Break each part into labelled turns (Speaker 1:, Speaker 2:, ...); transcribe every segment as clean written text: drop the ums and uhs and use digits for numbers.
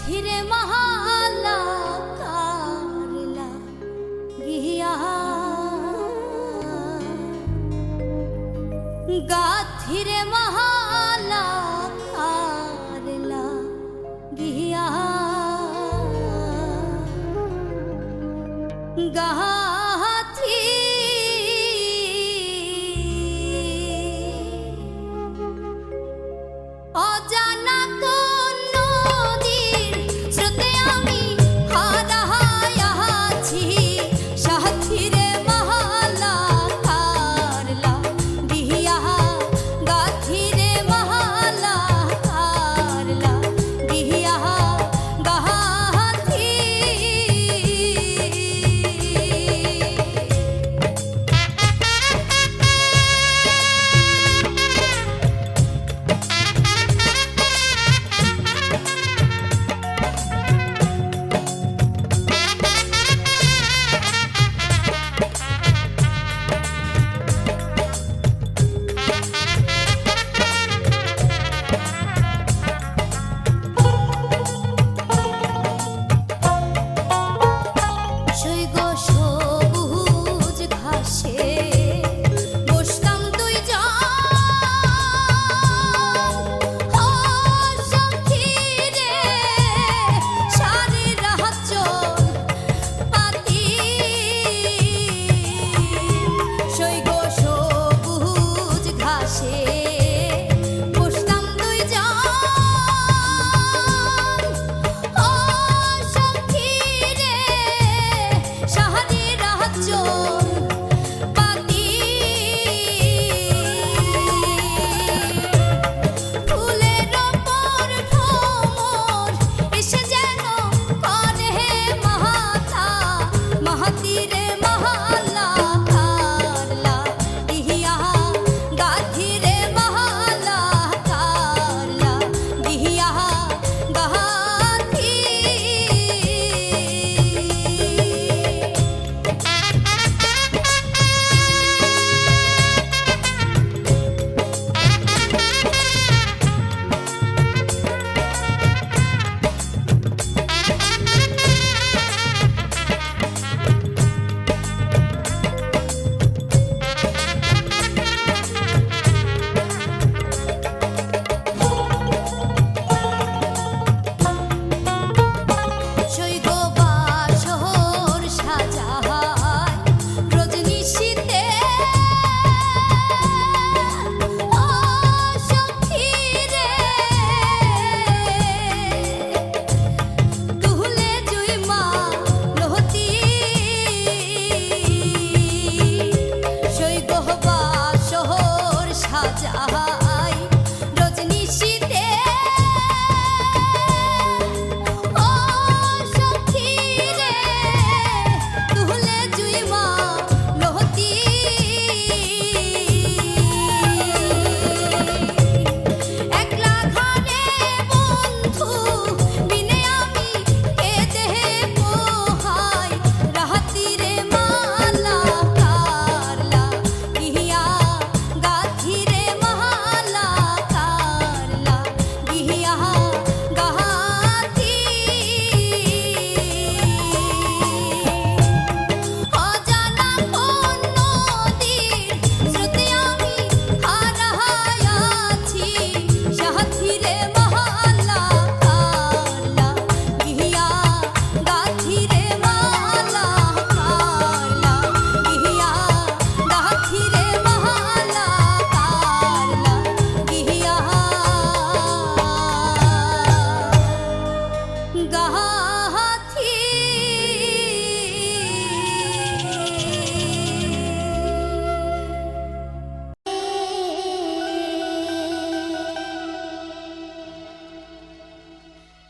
Speaker 1: গাথিরে মহালা কারলা গিয়া গাথিরে মহালা কারলা গিয়া গাথি অজানা কোন নদীর স্রোতে আমি হারায়া আছি সাথীরে মহালা কারলা গিয়া গাথিরে মহালা কারলা গিয়া গাথি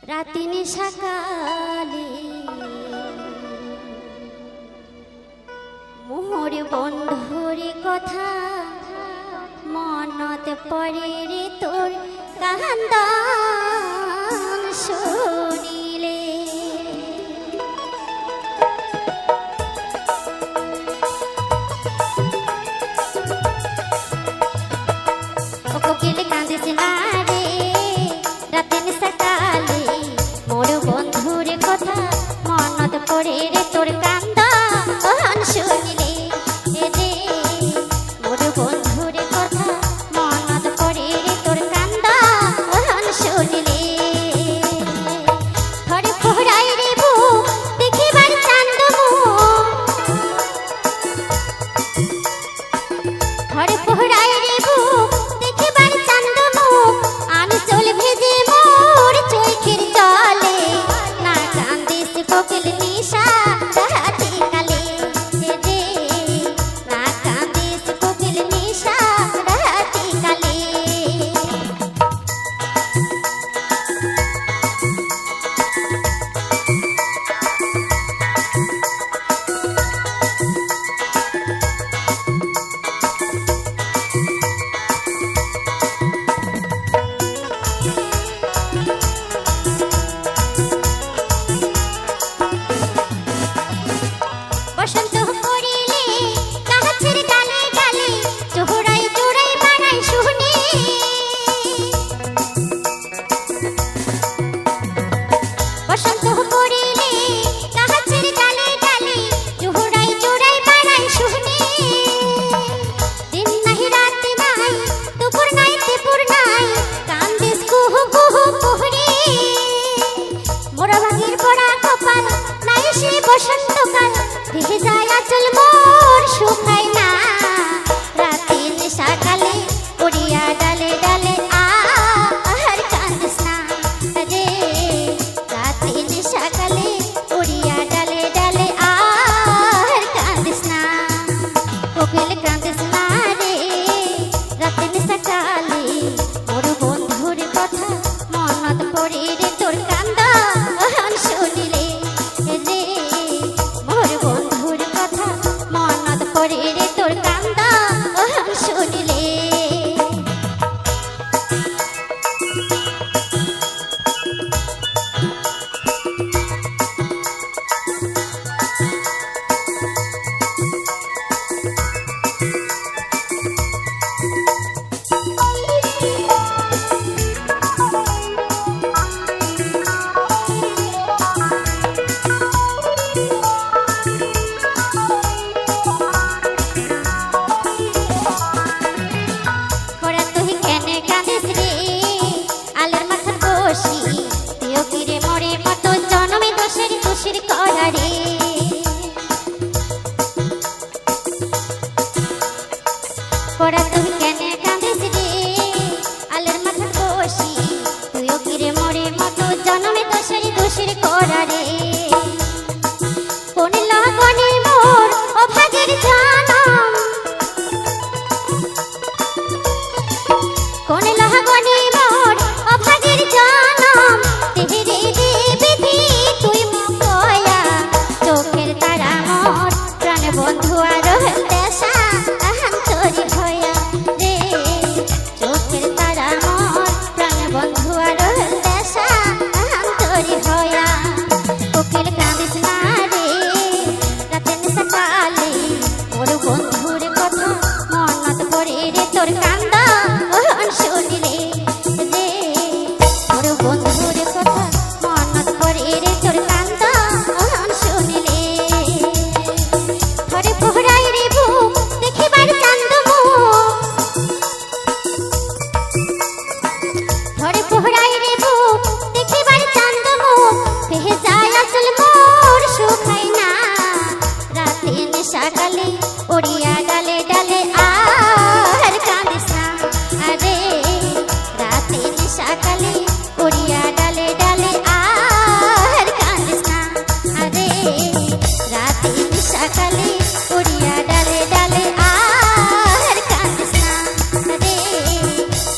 Speaker 1: রাতিনে সকালে মোহর বন্ধুর কথা মনত পড়ে রে তোর কান্দান শুনিলে ও কোকিল কাঁদিস না রে রাতিনে সকালে মোর বসন্তকাল ভেসে যায় আঁচল মোর শুকায় না রাতের সকালে উড়িয়া ডালে ডালে আর কান্দিস না রে রাতের সকালে উড়িয়া ডালে ডালে আর কান্দিস না কোকিল কান্দিস না রে রাতের সকালে মোর বন্ধুর কথা মনত পড়ে রে তোর কান্দা শুনিলে রে মোর বন্ধুর কথা মনত পড়ে রে তোর কান্দা শুনিলে ওরা তুই কেন কাঁদিস রে আলের মাথার বসি তুইও কিরে মরে মতো জনমে দোষের দোষের করা রে ওরা তুই কেন কাঁদিস রে আলের মাথার বসি তুইও কিরে মরে মতো জনমে দোষের দোষের করা রে কোন লগনে মোর অভাগের জনম কোন লগনে মোর অভাগের জনম তেরে দেবি তুই মুকয়া চোখের তারা মোর প্রাণ বন্ধু আর দেশা তোরি ভয়া রে চোখের তারা মোর প্রাণ বন্ধু আর দেশা তোরি ভয়া কোকিল কাঁদিস না রে রাতের সকালে মোর বন্ধুর কথা মনত পড়ে রে তোর কান্দা শুনিলে রে মোর বন্ধুর কথা মনত পড়ে রে তোর কান্দা শুনিলে ঘরে পোহরাই রে বুক দেখিবার চান্দ মুখ ঘরে পোহরাই রে বুক দেখিবার চান্দ মুখ ভেসে যায় আঁচল মোর শুকায় না রাতের সকালে উড়িয়া ডালে ডালে আর কাঁদিস না আরে রাতের সকালে উড়িয়া ডালে ডালে আর কাঁদিস না আরে রাতের সকালে উড়িয়া ডালে ডালে আর কাঁদিস না রে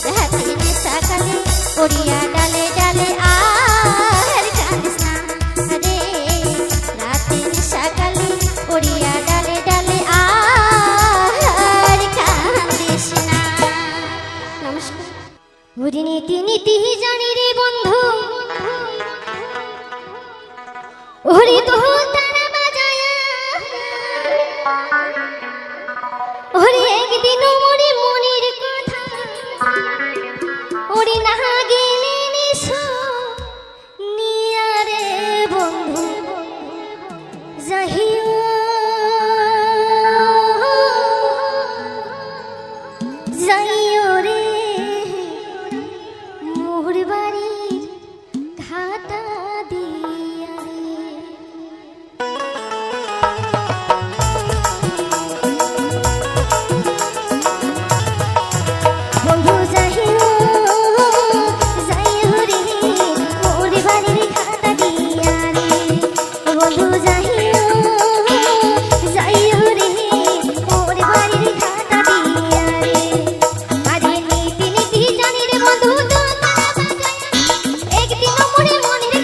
Speaker 1: রাতের সকালে উড়িয়া ডালে ডালে আর কাঁদিস না রে রাতের সকালে উড়িয়া ডালে ডালে আর কাঁদিস না নমস্কার ওরে নীতি নীতি জানি রে বন্ধু ওরে তো তারা বাজায়া ওরে একদিন মরে মনের কথা ওরে না গেলে নিশো নিয়া রে বন্ধু যাহিও যাইও রে মোর বাড়ির ঘাটা দিয়া রে বন্ধু যাহিও যাইও রে মোর বাড়ির ঘাটা দিয়া রে বন্ধু যাহিও যাইও রে মোর বাড়ির ঘাটা দিয়া রে আরে নীতি নীতি জানি রে বন্ধু তো তারা বাজায়া একদিন মরে মনের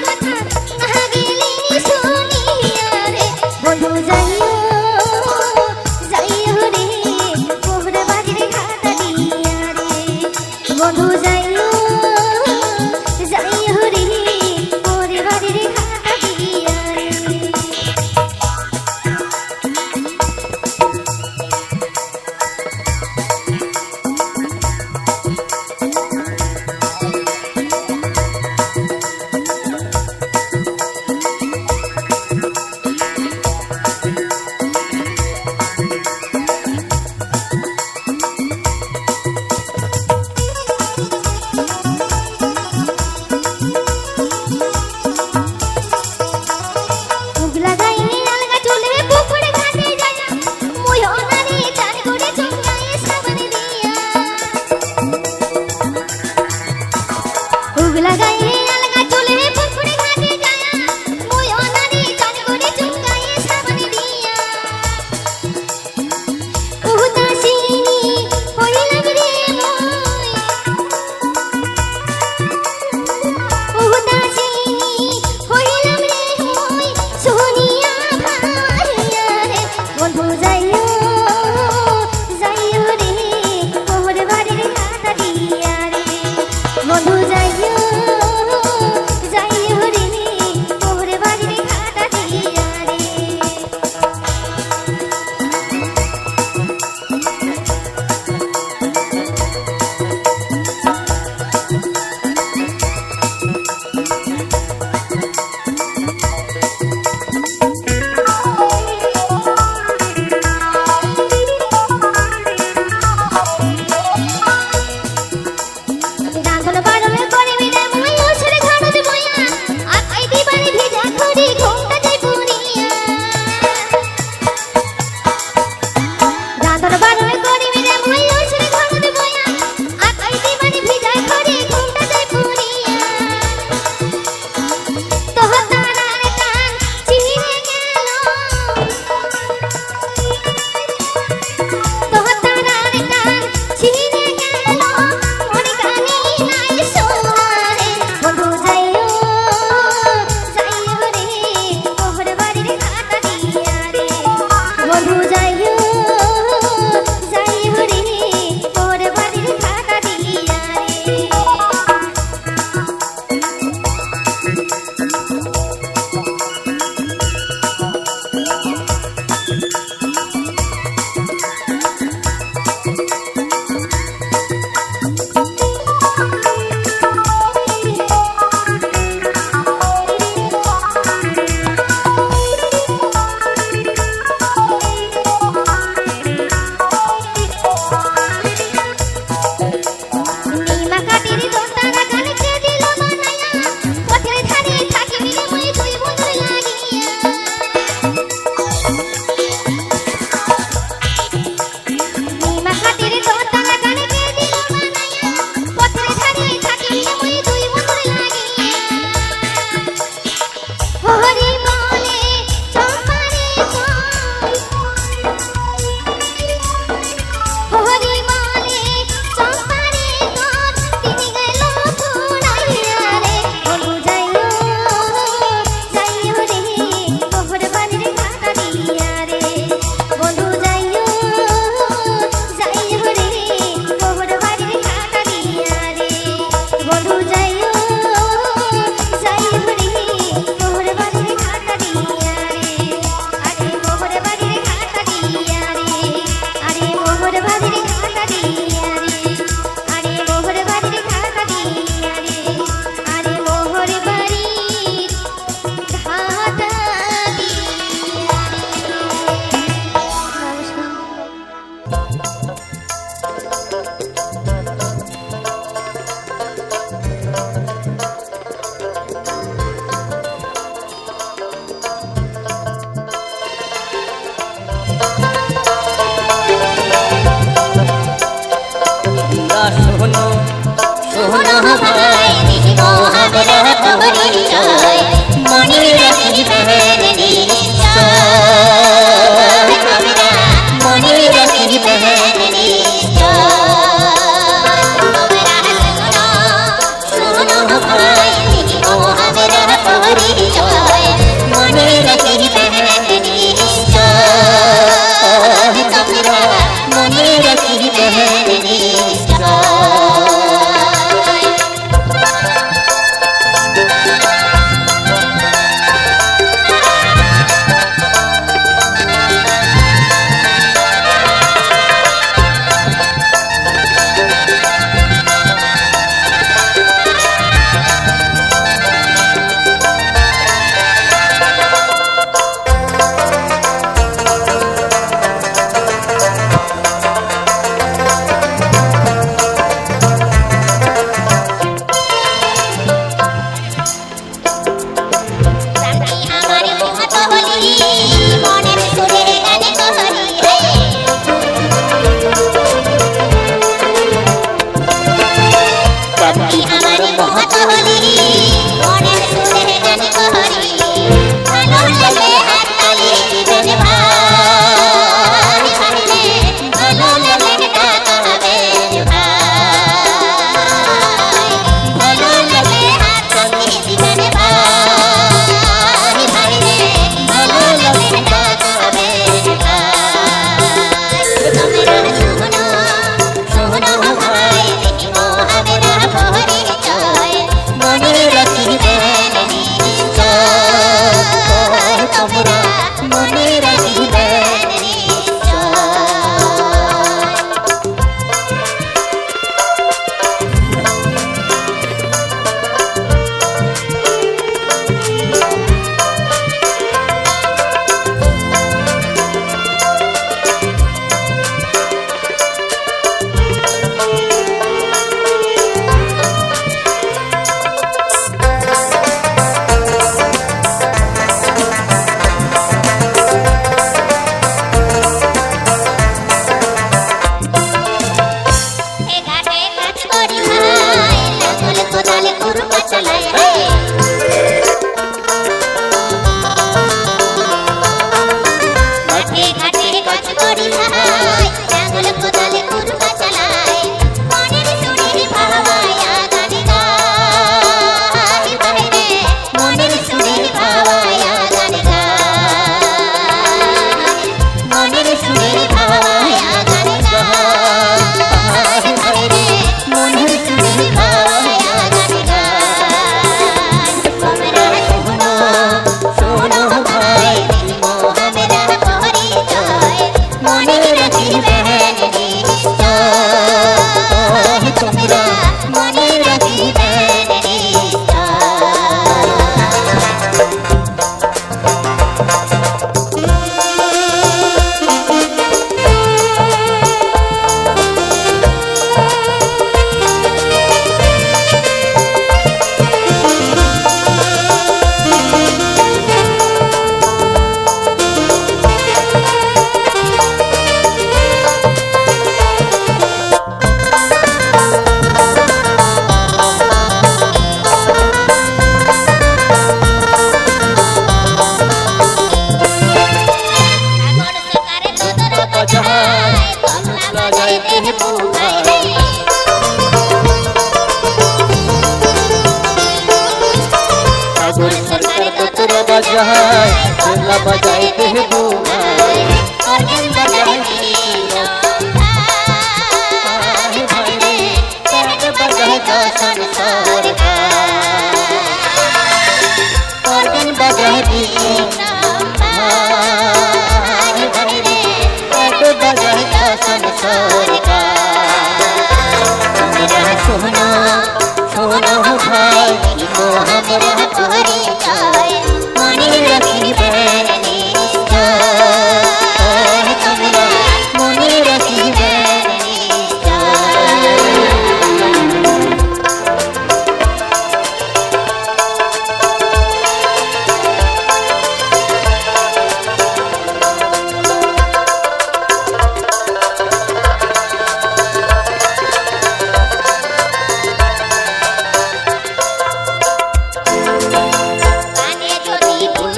Speaker 1: উগলা গায়ে আলগা চুলে পুকুরে ঘাটে যায়া মুই অনারি চান করে চুকায়ে সাবানে দিয়া উদাসিনী হইলাম রে মই উদাসিনী হইলাম রে মই সোনিয়া ভাইয়া রে বন্ধু যাইও যাইও রে মোর বাড়ির খাতা দিয়া রে বন্ধু যাইও যাইও রে মোর বাড়ির খাতা দিয়া রে রাঁধন বাড়ন করিবি রে মই ওছরে ঘাড়ত বইয়া আকাই দিবারে ভিজা খড়ি ঘুমটা যাই পুরিয়া রাঁধন বাড়ন করিবি রে মই ওছরে ঘাড়ত বইয়া আকাই দিবারে ভিজা খড়ি ঘুমটা যাই পুরিয়া তোহর তারার কান চিনে গেল তোহর তারার কান চিনে গেল মনে কানে নাই সোহারে বন্ধু যাইও যাইও রে মোহর বাড়ির খাতা দিয়া রে বন্ধু যাইও যাইও রে মোহর বাড়ির খাতা দিয়া রে নিমা কাটির দোতারা গানে কে দিল বানায়া পথের ধারে থাকিবি রে মই দুই বন্ধু লাগিয়া নিমা কাটির দোতারা গানে কে দিল বানায়া পথের ধারে থাকিবি রে মই দুই বন্ধু লাগিয়া হরি বলে চম্পারে হরি বলে চম্পারে তিনি গেল ফুরাইয়া রে বন্ধু যাইও যাইও রে মোহর বাড়ির খাতা দিয়া রে বন্ধু যাইও যাইও রে মোহর বাড়ির খাতা দিয়া রে বন্ধু যাইও যাইও রে মোহর বাড়ির খাতা দিয়া রে আরে মোহর বাড়ির খাতা দিয়া রে আরে মোহর বাড়ির খাতা দিয়া রে আরে মোহর বাড়ির খাতা দিয়া রে আরে মোহর বাড়ির খাতা দিয়া রে
Speaker 2: শোনো শোনো ভাই দিব আমরা পরিচয় মনে রাখি বহন নিশ্চয় আমরা মনে রাখি বহন নিশ্চয় তোমরা শোনো ভাই দিব আমরা পরিচয় মনে রাখি বহন নিশ্চয় তোমরা মনে রাখি বহন নিশ্চয় চালায় মাঠে ঘাটে কাজ করি ভাই লাঙ্গল কোদালে কুরবা চালায় মনের সুরের ভাবায়া গান গায় বাইরে মনের সুরের ভাবায়া গান গায় মনের সুরের ভাবায়া গান গায় বাইরে মনের সুরের ভাবায়া গান গায় তোমরা শোনো শোনো ভাই মোহামেরা পরিচয় মনে রাখিবেন নিশ্চয় তোমরা মনে রাখিবেন
Speaker 3: बजाए चला बजाए देह बुआए
Speaker 2: organ बजाए भाई रे पैर बजाए का संसार का organ बजाए भाई रे पैर बजाए का संसार का मेरा सोना सोना भाई मोहम्मद परिचय মনে রাখিবেন নিশ্চয় তোমরা মনে রাখিবেন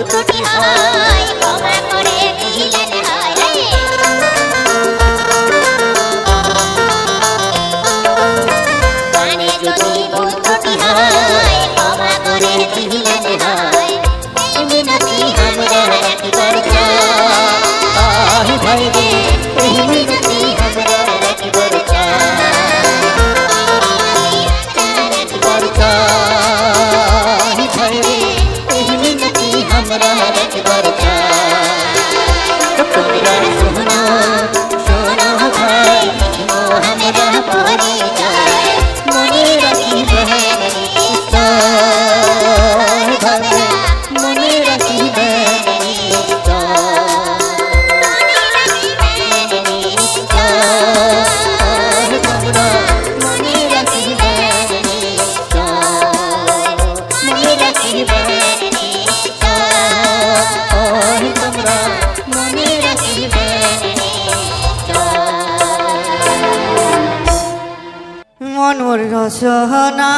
Speaker 2: ত্রুটি হয় ক্ষমা করে দিলেন হয় গানে যদি ভুল ত্রুটি হয় ক্ষমা করে দিলেন হয় এই মিনতি আমরা রাখিবার চাই
Speaker 3: भाई रे
Speaker 2: এই মিনতি আমরা রাখিবার
Speaker 3: राखिबार चाहि भाई रे
Speaker 2: এই মিনতি আমরা রাখিবার তোমরা শোনো শোনো ভাই মোহামেরা পরিচয় মনে রাখিবেন নিশ্চয় ভাই মনে রাখিবেন নিশ্চয় তোমরা মনে রাখিবেন নিশ্চয় মনে রাখিবেন তোমরা মনে রাখিবেন
Speaker 4: মনোর রসনা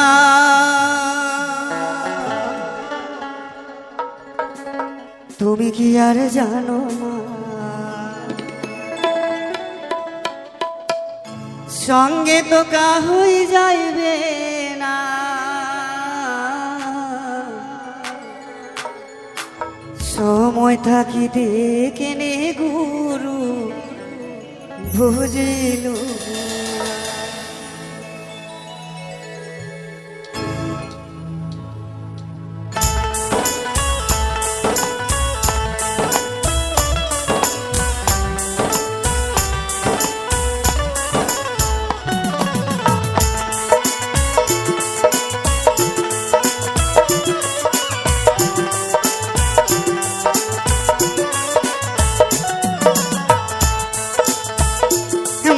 Speaker 4: তুমি কি আর জানো না সঙ্গে তো কাহই যাইবে না সময় থাকিতে কেনে গুরু বুঝিল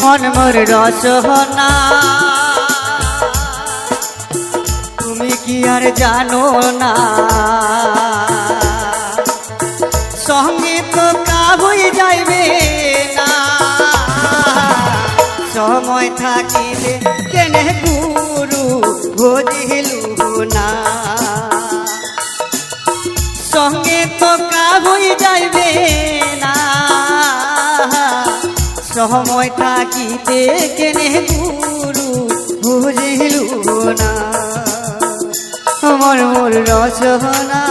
Speaker 4: মন মোর রসনা তুমি কি আর জানো না সঙ্গে তো কাহই যাইবে না সময় থাকিলে কেনে গুরু বুঝিলু না সঙ্গে তো কাবই যাইবে না সময় থাকিতে কেনে গুরু বুঝিলু না আমার মোর রসনা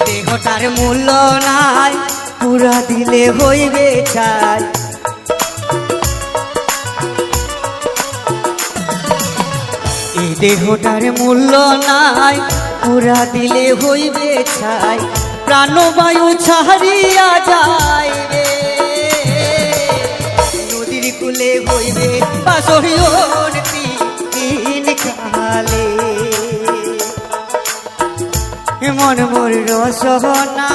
Speaker 4: দেহটার মূল্য নাই পুরা দিলে হইবে ছাই এই দেহটার মূল্য নাই পুরা দিলে হইবে ছাই প্রাণবায়ু ছাড়িয়া যায় রে নদীর কূলে হইবে বাসরিয়র তিন কালে মন মোর রসনা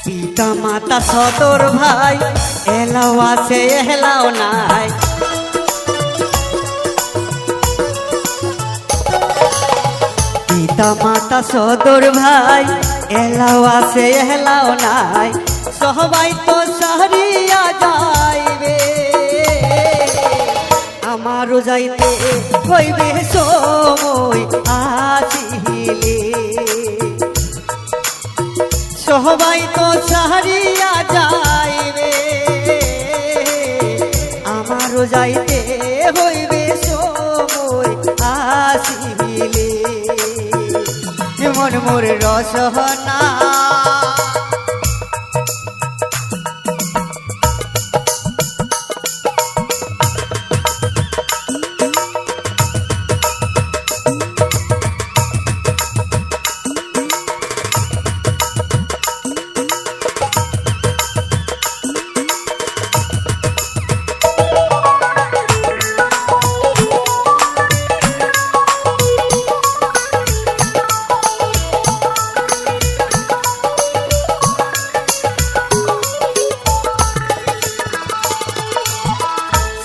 Speaker 4: পিতা মাতা সদর ভাই এলাও আছে এলাও নাই পিতা মাতা সদর ভাই এলাও আছে এলাও নাই সবাই তো সারিয়া যাইবে আমারও যাইতে হইবে সময় আসিলে সবাই তো সারিয়া যাইবে আমারও যাইতে হইবে সময় আসিলে মন মোর রসনা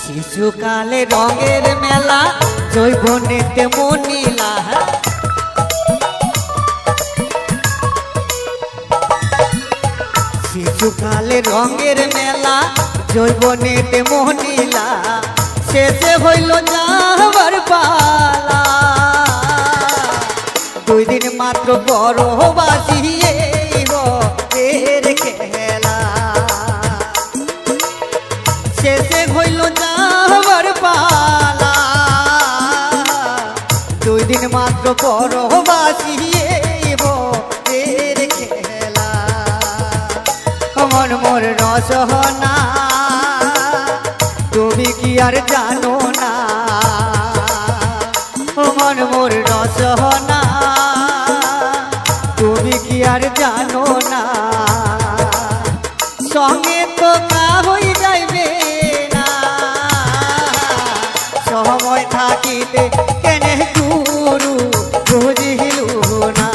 Speaker 4: শিশুকালে রঙের মেলা জৈবনেতে মনিলা শিশুকালে রঙের মেলা জৈবনেতে মনিলা শেষে হইল যাবার পালা 2 দিন মাত্র বড় বাজিয়ে এর খেলা শেষে হইল যাবার পালা 2 দিন মাত্র বড় বাজিয়ে এর খেলা মন মোর রসনা তুমি কি আর জানো না মন মোর রসনা তুমি কি আর জানো না সঙ্গে তো কা হই যাইবে না সময় থাকিতে কেনে গুরু বুঝিলু না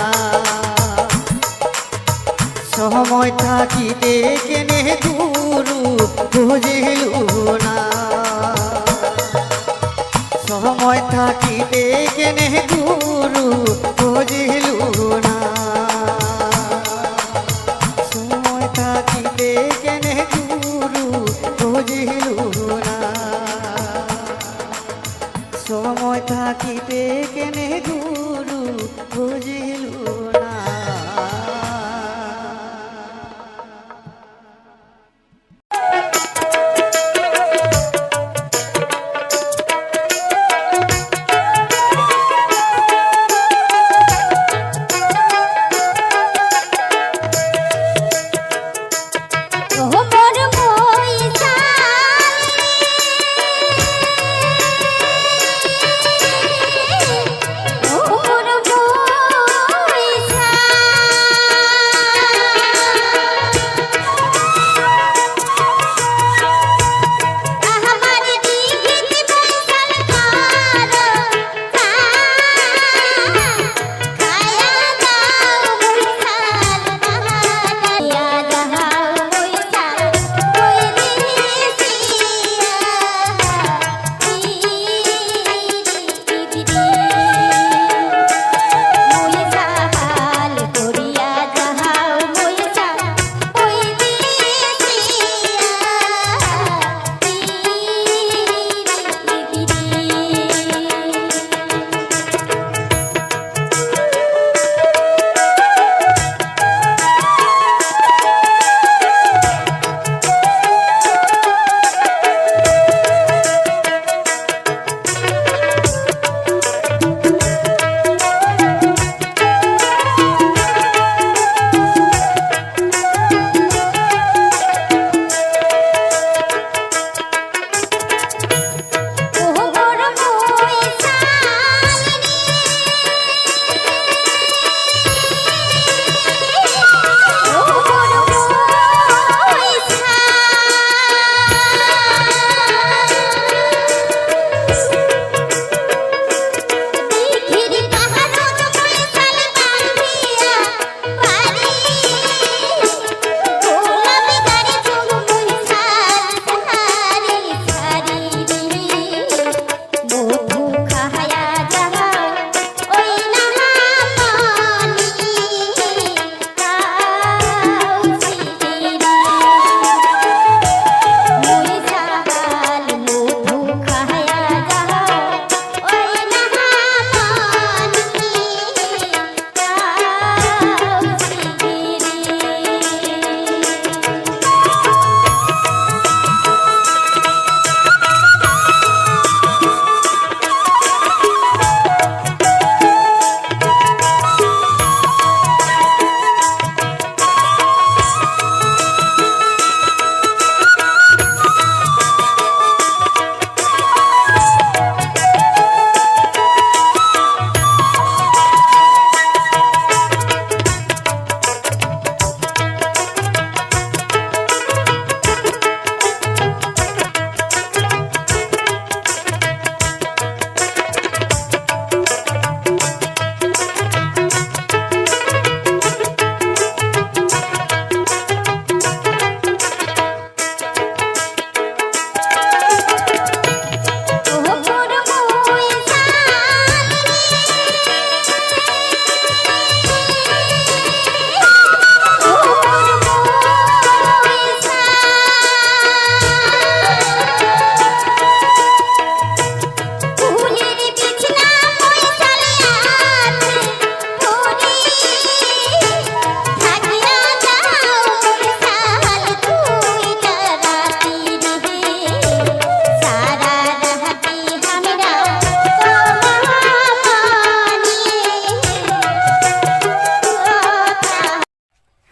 Speaker 4: সময় থাকিতে কেনে গুরু বুঝিলু না সময় থাকিতে কেনে গুরু বুঝিলু না সময় থাকিতে কেনে গুরু বুঝিলু না সময় থাকিতে কেনে গুরু বুঝিলু না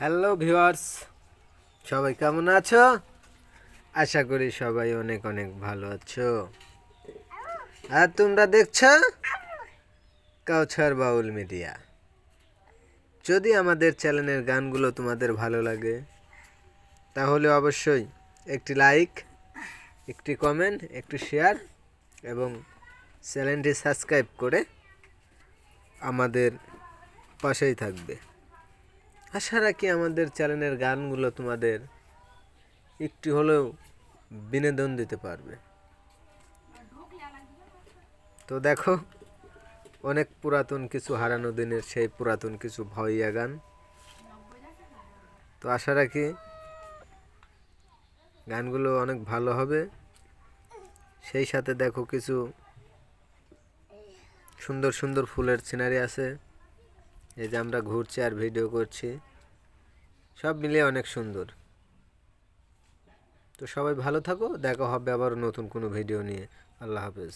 Speaker 3: হ্যালো ভিউয়ার্স, সবাই কেমন আছো? আশা করি সবাই অনেক অনেক ভালো আছো। আর তোমরা দেখছো কাউছার বাউল মিডিয়া। যদি আমাদের চ্যানেলের গানগুলো তোমাদের ভালো লাগে তাহলে অবশ্যই একটি লাইক, একটি কমেন্ট, একটি শেয়ার এবং চ্যানেলটি সাবস্ক্রাইব করে আমাদের পাশেই থাকবে। আশা রাখি আমাদের চ্যানেলের গানগুলো তোমাদের একটু হলেও বিনোদন দিতে পারবে। তো দেখো, অনেক পুরাতন কিছু হারানো দিনের সেই পুরাতন কিছু ভইয়া গান। তো আশা রাখি গানগুলো অনেক ভালো হবে। সেই সাথে দেখো কিছু সুন্দর সুন্দর ফুলের সিনারি আছে, এই যে আমরা ঘুরছি আর ভিডিও করছি, সব মিলিয়ে অনেক সুন্দর। তো সবাই ভালো থাকো, দেখা হবে আবার নতুন কোনো ভিডিও নিয়ে। আল্লাহ হাফেজ।